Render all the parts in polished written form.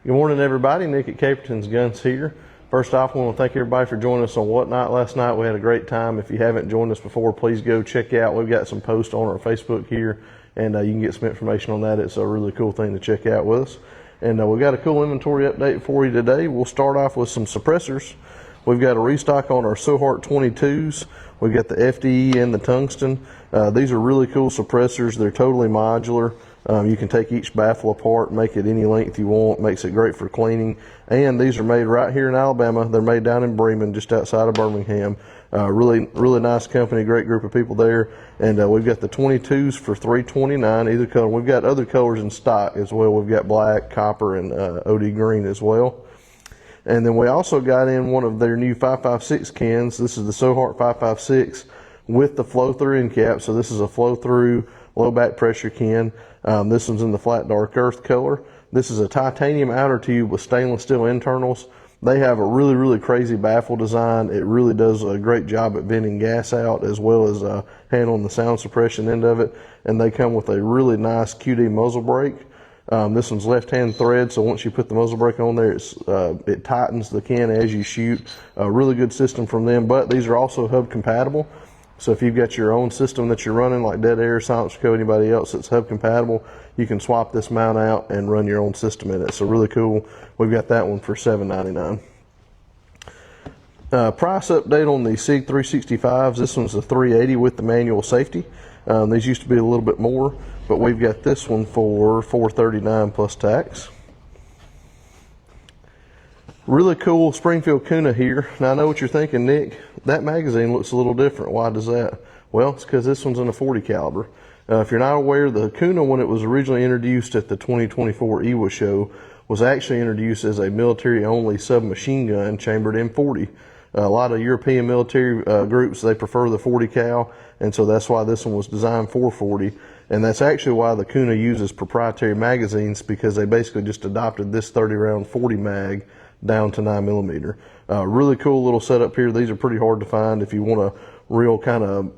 Good morning, everybody. Nick at Caperton's Guns here. First off, I want to thank everybody for joining us on Whatnot last night. We had a great time. If you haven't joined us before, please go check out. We've got some posts on our Facebook here, and you can get some information on that. It's a really cool thing to check out with us. And we've got a cool inventory update for you today. We'll start off with some suppressors. We've got a restock on our Sohart 22s. We've got the FDE and the tungsten. These are really cool suppressors. They're totally modular. You can take each baffle apart, make it any length you want, makes it great for cleaning. And these are made right here in Alabama. They're made down in Bremen, just outside of Birmingham. Really nice company, great group of people there. And we've got the 22s for $329, either color. We've got other colors in stock as well. We've got black, copper, and OD green as well. And then we also got in one of their new 5.56 cans. This is the Sohart 5.56 with the flow-through end cap. So this is a flow-through low back pressure can. This one's in the flat dark earth color. This is a titanium outer tube with stainless steel internals. They have a really crazy baffle design. It really does a great job at venting gas out as well as handling the sound suppression end of it. And they come with a really nice QD muzzle brake. This one's left-hand thread, so once you put the muzzle brake on there, it tightens the can as you shoot. A really good system from them, but these are also hub compatible. So if you've got your own system that you're running, like Dead Air, Silencer Co., anybody else that's hub compatible, you can swap this mount out and run your own system in it. So really cool. We've got that one for $7.99. Price update on the SIG 365s. This one's a $380 with the manual safety. These used to be a little bit more, but we've got this one for $439 plus tax. Really cool Springfield Kuna here. Now I know what you're thinking, Nick, that magazine looks a little different. Why does that? Well, it's because this one's in a 40 caliber. If you're not aware, the Kuna, when it was originally introduced at the 2024 EWA show, was actually introduced as a military-only submachine gun chambered in 40. A lot of European military groups, they prefer the 40 cal, and so that's why this one was designed for 40. And that's actually why the Kuna uses proprietary magazines, because they basically just adopted this 30-round 40 mag down to 9mm. Really cool little setup here. These are pretty hard to find if you want a real kind of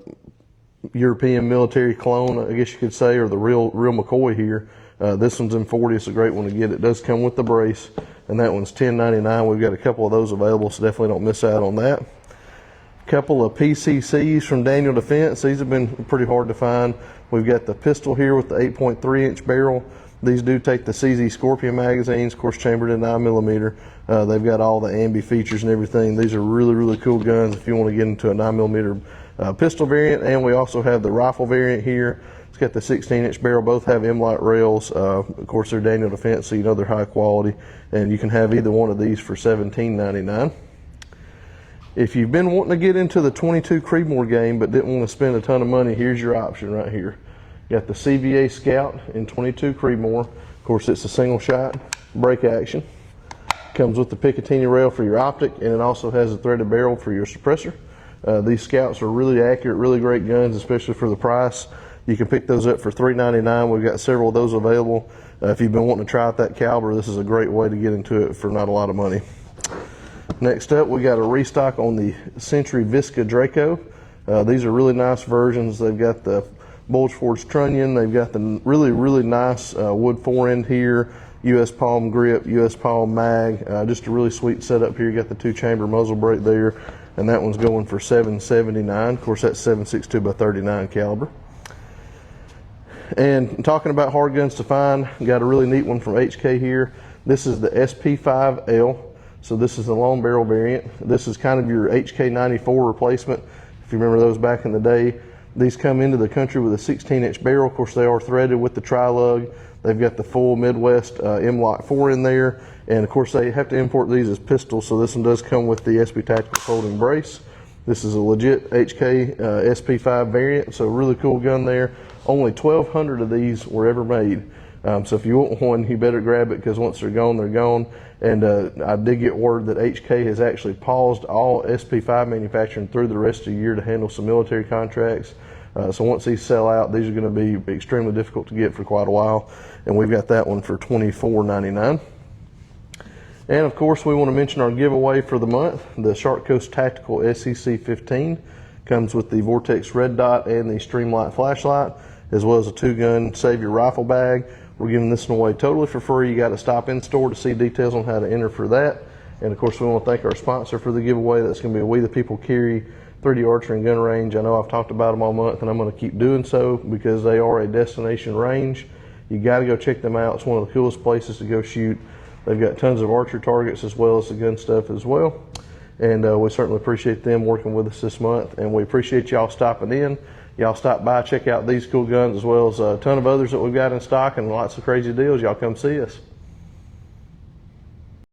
European military clone, I guess you could say, or the real McCoy here. This one's in 40. It's a great one to get. It does come with the brace, and that one's $10.99. We've got a couple of those available, so definitely don't miss out on that. Couple of PCCs from Daniel Defense. These have been pretty hard to find. We've got the pistol here with the 8.3 inch barrel. These do take the CZ Scorpion magazines, of course chambered in 9mm. They've got all the ambi features and everything. These are really cool guns if you want to get into a 9mm pistol variant. And we also have the rifle variant here. It's got the 16 inch barrel. Both have M-Light rails. Of course they're Daniel Defense, so you know they're high quality. And you can have either one of these for $17.99. If you've been wanting to get into the 22 Creedmoor game but didn't want to spend a ton of money, here's your option right here. You got the CVA Scout in 22 Creedmoor. Of course, it's a single shot break action. Comes with the Picatinny rail for your optic, and it also has a threaded barrel for your suppressor. These Scouts are really accurate, really great guns, especially for the price. You can pick those up for $3.99. We've got several of those available. If you've been wanting to try out that caliber, this is a great way to get into it for not a lot of money. Next up, we got a restock on the Century Visca Draco. These are really nice versions. They've got the bulge forged trunnion. They've got the really nice wood forend here, US palm grip, US palm mag. Just a really sweet setup here. You got the 2-chamber muzzle brake there, and that one's going for $7.79. Of course, that's 7.62 by 39 caliber. And talking about hard guns to find, got a really neat one from HK here. This is the SP5L. So this is the long barrel variant. This is kind of your HK94 replacement, if you remember those back in the day. These come into the country with a 16-inch barrel. Of course, they are threaded with the tri-lug. They've got the full Midwest M-Lock 4 in there. And of course, they have to import these as pistols. So this one does come with the SP Tactical folding brace. This is a legit HK SP5 variant. So really cool gun there. Only 1,200 of these were ever made. So if you want one, you better grab it, because once they're gone, they're gone. And I did get word that HK has actually paused all SP5 manufacturing through the rest of the year to handle some military contracts. So once these sell out, these are going to be extremely difficult to get for quite a while. And we've got that one for $24.99. And of course, we want to mention our giveaway for the month. The Shark Coast Tactical SEC 15 comes with the Vortex Red Dot and the Streamlight flashlight, as well as a 2-gun Savior rifle bag. We're giving this one away totally for free. You got to stop in store to see details on how to enter for that. And of course, we want to thank our sponsor for the giveaway. That's going to be We the People Carry 3D Archery and Gun Range. I know I've talked about them all month, and I'm going to keep doing so because they are a destination range. You got to go check them out. It's one of the coolest places to go shoot. They've got tons of archery targets as well as the gun stuff as well. And we certainly appreciate them working with us this month. And we appreciate y'all stopping in. Y'all stop by, check out these cool guns as well as a ton of others that we've got in stock and lots of crazy deals. Y'all come see us.